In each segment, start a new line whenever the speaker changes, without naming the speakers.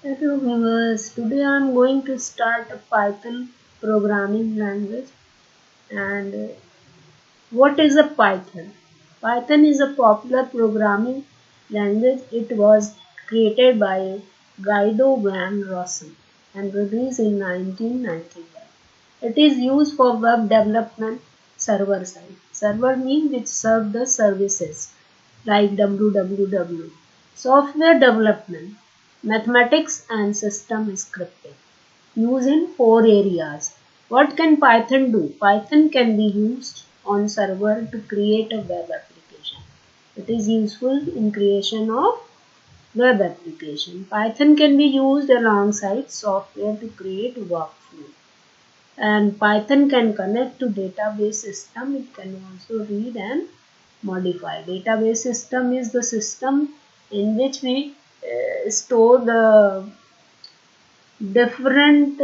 Hello viewers, today I am going to start a Python programming language. And what is a Python? Python is a popular programming language. It was created by Guido van Rossum and released in 1991. It is used for web development server side. Server means which serve the services like www. Software development, mathematics and system scripting. Use in four areas. What can Python do? Python can be used on server to create a web application. It is useful in creation of web application. Python can be used alongside software to create workflow. And Python can connect to database system. It can also read and modify. Database system is the system in which we store the different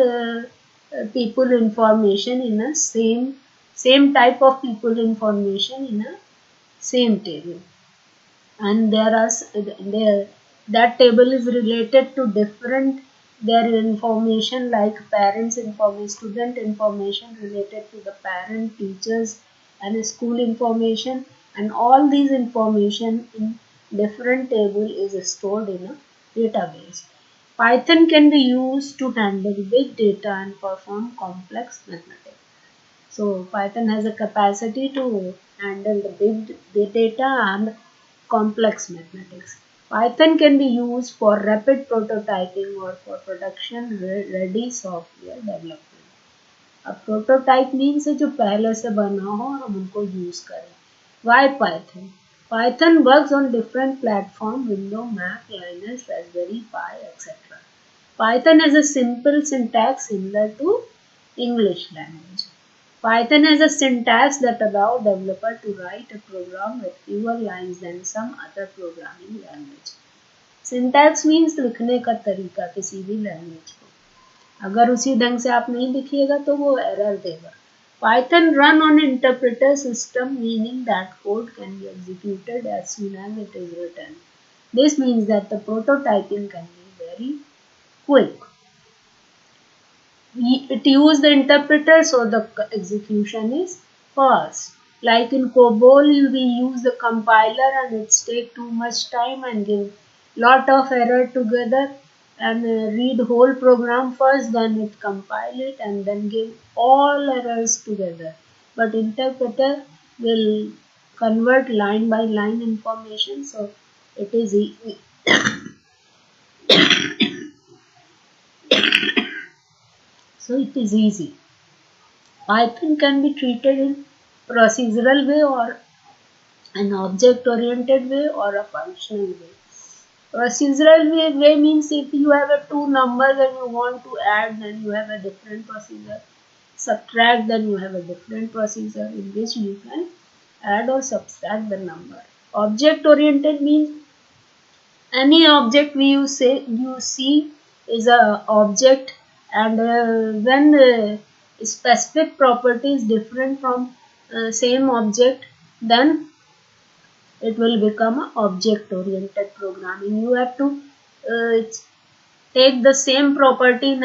people information in a same type of people information in a same table, and there that table is related to different their information like parents information, student information related to the parent, teachers and school information, and all these information in different table is stored in a database. Python can be used to handle big data and perform complex mathematics. So Python has a capacity to handle the big data and complex mathematics. Python can be used for rapid prototyping or for production ready software development. अब prototype means जो पहले से बना हो और हम उनको use करें. Why Python? Python works on different platform, Windows, Mac, Linux, Raspberry Pi, etc. Python has a simple syntax similar to English language. Python has a syntax that allows developer to write a program with fewer lines than some other programming language. Syntax means लिखने का तरीका किसी भी language को. अगर उसी ढंग से आप नहीं लिखिएगा तो वो एरर देगा. Python run on interpreter system, meaning that code can be executed as soon as it is written. This means that the prototyping can be very quick. It uses the interpreter so the execution is fast. Like in COBOL, we use the compiler and it's take too much time and give lot of error together, and read whole program first, then it compile it and then give all errors together. But interpreter will convert line by line information, so it is easy. So it is easy. Python can be treated in procedural way or an object-oriented way or a functional way. Procedural way means if you have a two numbers and you want to add, then you have a different procedure. Subtract, then you have a different procedure in which you can add or subtract the number. Object-oriented means any object you see is a object, and when specific property is different from same object, then it will become a object oriented programming. You have to uh, take the same property in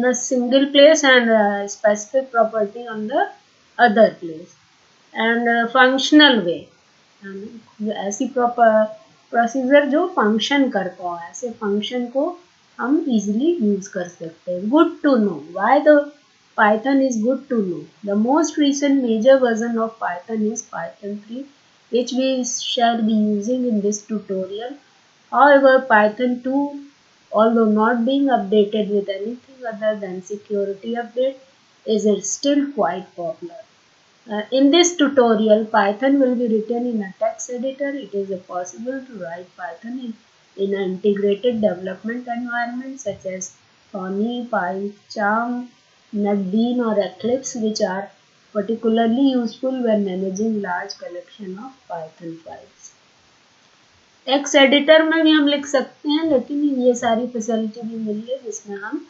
a single place and specific property on the other place. And functional way, ऐसी procedure जो function करता हो, ऐसे function को हम easily use कर सकते हैं. Good to know why the Python is good to know. The most recent major version of Python is Python 3, which we shall be using in this tutorial. However, Python 2, although not being updated with anything other than security update, is still quite popular. In this tutorial, Python will be written in a text editor. It is possible to write Python in an integrated development environment such as Thorny, PyCharm, NetBeans or Eclipse, which are particularly useful when managing large collection of Python files. Text editor में भी हम लिख सकते हैं, लेकिन ये सारी facility भी मिल है जिसमें हम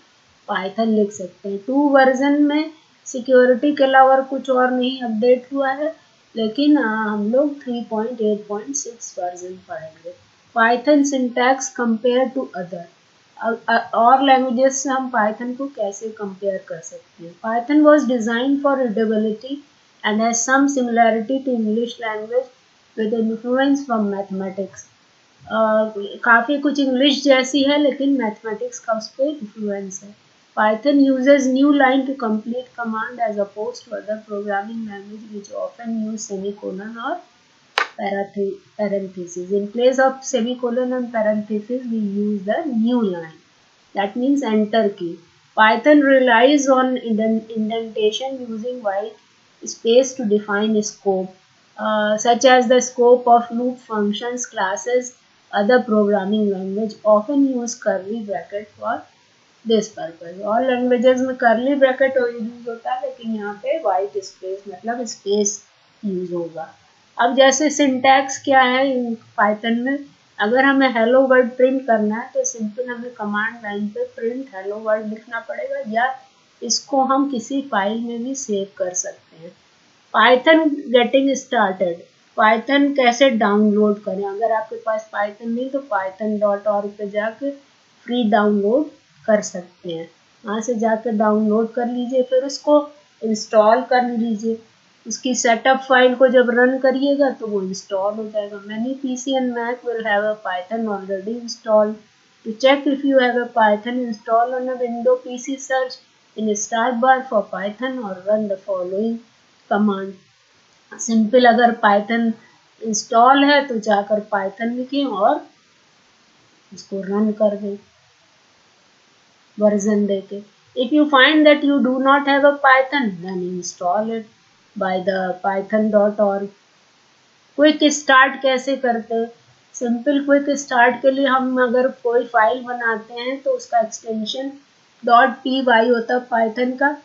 पाइथन लिख सकते हैं. 2 वर्जन में सिक्योरिटी के अलावा कुछ और नहीं अपडेट हुआ है, लेकिन हम लोग 3.8.6 वर्जन पढ़ेंगे. Python syntax compare to other. और लैंग्वेजेस से हम पाइथन को कैसे कंपेयर कर सकते हैं? Python was design for readability and has some similarity to English language with influence from mathematics। काफ़ी कुछ इंग्लिश जैसी है लेकिन मैथमेटिक्स का उस पर इन्फ्लुएंस है। Python uses new line to complete command as opposed to other programming language which often use semicolon or parentheses. In place of semicolon and parentheses, we use the new line. That means enter key. Python relies on indentation using white space to define scope, such as the scope of loop functions, classes. Other programming language often use curly bracket for this purpose। और languages में curly bracket use होता है लेकिन यहाँ पे white space मतलब space use होगा। अब जैसे सिंटैक्स क्या है पाइथन में, अगर हमें हेलो वर्ड प्रिंट करना है तो सिंपल हमें कमांड लाइन पे प्रिंट हेलो वर्ड लिखना पड़ेगा, या इसको हम किसी फाइल में भी सेव कर सकते हैं। पाइथन गेटिंग स्टार्टेड, पाइथन कैसे डाउनलोड करें? अगर आपके पास पाइथन नहीं तो python.org पे जाके फ्री डाउनलोड कर सकते हैं। वहाँ से जाकर डाउनलोड कर लीजिए, फिर उसको इंस्टॉल कर लीजिए। उसकी सेटअप फाइल को जब रन करिएगा तो वो इंस्टॉल हो जाएगा। Many PC and Mac will have a Python already installed. To check if you have a Python installed on a Windows PC, search in start bar for Python or run the following command। Simple अगर Python install है तो जाकर Python लिखें और इसको run कर दें version देके। If you find that you do not have a Python, then install it by the python.org। Quick start कैसे करते हैं? सिंपल क्विक स्टार्ट के लिए हम अगर कोई फाइल बनाते हैं तो उसका एक्सटेंशन .py होता है पाइथन का।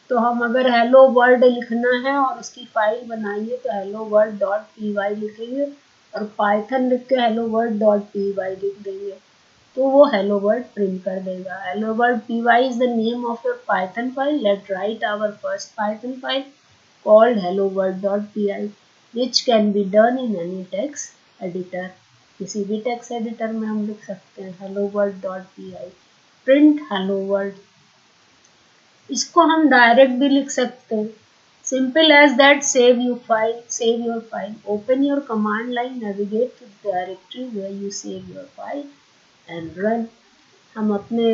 तो हम अगर हेलो वर्ल्ड लिखना है और उसकी फाइल बनाएंगे तो हेलो वर्ल्ड .py लिखेंगे और पाइथन लिख के हेलो वर्ल्ड .py लिख देंगे तो वो हेलो वर्ल्ड प्रिंट कर देगा। Hello world py is the name of a Python file। Let's write our first Python file called hello world.py which can be done in any text editor। किसी भी text editor में हम लिख सकते हैं hello world.py। Print hello world, इसको हम direct भी लिख सकते हैं। Simple as that, save your file, open your command line, navigate to the directory where you save your file and run। हम अपने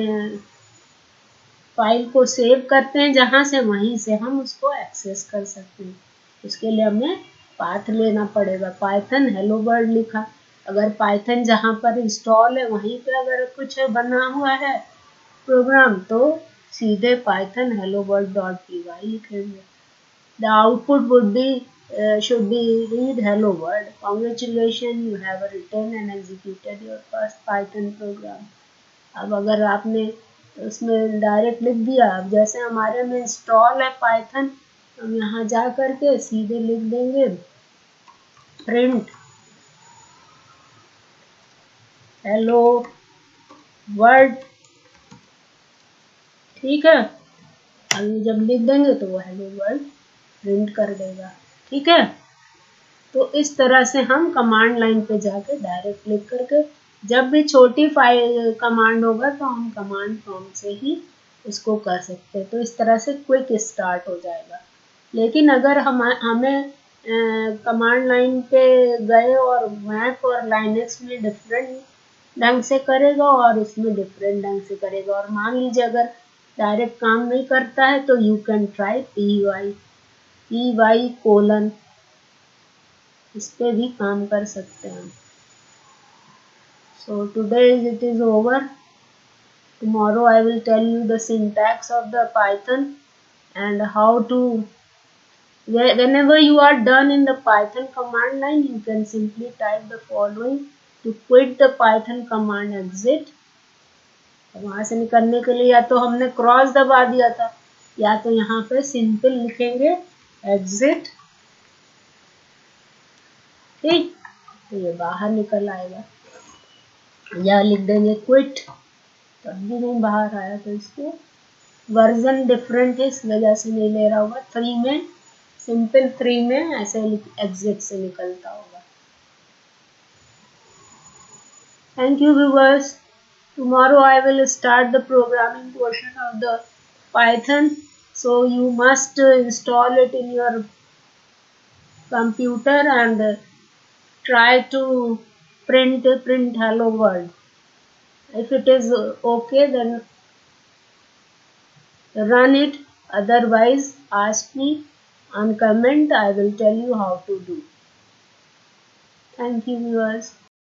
फाइल को सेव करते हैं जहां से, वहीं से हम उसको एक्सेस कर सकते हैं। उसके लिए हमें पाथ लेना पड़ेगा। पाइथन हेलो वर्ल्ड लिखा, अगर पाइथन जहां पर इंस्टॉल है वहीं पे अगर कुछ बना हुआ है प्रोग्राम तो सीधे पाइथन हेलो वर्ल्ड .py लिखेंगे। The output would be should be read hello world, congratulations you have written and executed your first Python program। अब अगर आपने उसमें डायरेक्ट लिख दिया, अब जैसे हमारे में इंस्टॉल है पाइथन, हम यहाँ जा करके सीधे लिख देंगे प्रिंट हेलो वर्ल्ड। ठीक है, अभी जब लिख देंगे तो वो हेलो वर्ल्ड प्रिंट कर देगा। ठीक है, तो इस तरह से हम कमांड लाइन पे जाके डायरेक्ट लिख करके, जब भी छोटी फाइल कमांड होगा तो हम कमांड प्रॉम्प्ट से ही उसको कर सकते हैं। तो इस तरह से क्विक स्टार्ट हो जाएगा। लेकिन अगर हमें कमांड लाइन पे गए और मैक और लाइनक्स में डिफरेंट ढंग से करेगा और इसमें डिफरेंट ढंग से करेगा, और मान लीजिए अगर डायरेक्ट काम नहीं करता है तो you can try py colon, इस पे भी काम कर सकते हैं। So today it is over. Tomorrow I will tell you the syntax of the Python and how to, whenever you are done in the Python command line, you can simply type the following to quit the Python command exit। वहां से निकलने के लिए या तो हमने cross दबा दिया था या तो यहाँ पे सिंपल लिखेंगे एग्जिट। ठीक, तो ये बाहर निकल आएगा, या लिख देंगे क्विट, तब भी नहीं बाहर आया तो इसको वर्जन डिफरेंट है इस वजह से नहीं ले रहा होगा। 3 में सिंपल 3 में ऐसे एग्जिट से निकलता होगा। Thank you, viewers. Tomorrow I will start the programming portion of the Python. So you must install it in your computer and try to print hello world. If it is okay, then run it. Otherwise, ask me on comment. I will tell you how to do. Thank you, viewers.